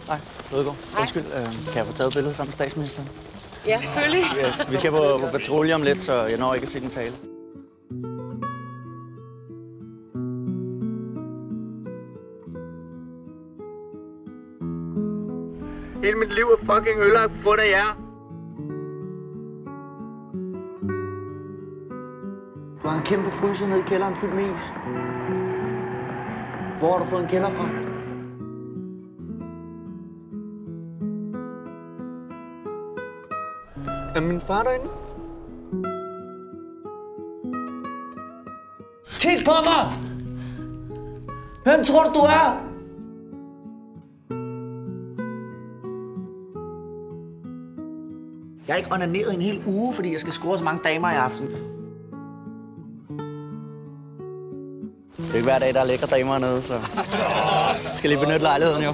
Hej, Rødgaard. Undskyld, kan jeg få taget et billede sammen med statsministeren? Ja, selvfølgelig. Ja, vi skal på patrulje om lidt, så jeg når ikke at se den tale. Hele mit liv er fucking ødelagt på grund af jer. Du har en kæmpe fryser nede i kælderen fyldt med is. Hvor har du fået en kælder fra? Er min far derinde? Kig på mig! Hvem tror du er? Jeg har ikke onaneret en hel uge, fordi jeg skal score så mange damer i aften. Det er ikke hver dag, der er lækre damer hernede, så jeg skal lige benytte lejligheden jo.